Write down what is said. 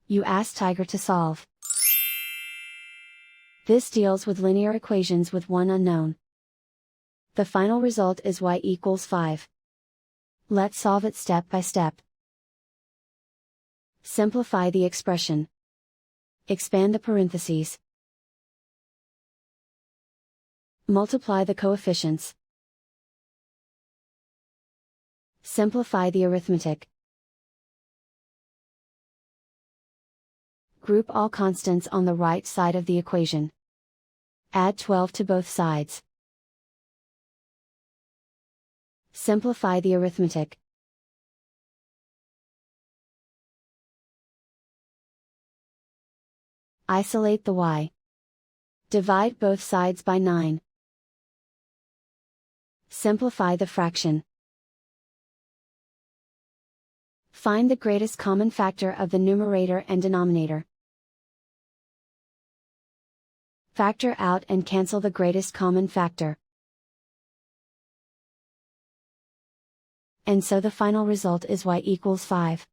You ask Tiger to solve. This deals with linear equations with one unknown. The final result is y equals 5. Let's solve it step by step. Simplify the expression. Expand the parentheses. Multiply the coefficients. Simplify the arithmetic. Group all constants on the right side of the equation. Add 12 to both sides. Simplify the arithmetic. Isolate the y. Divide both sides by 9. Simplify the fraction. Find the greatest common factor of the numerator and denominator. Factor out and cancel the greatest common factor. And so the final result is y equals 5.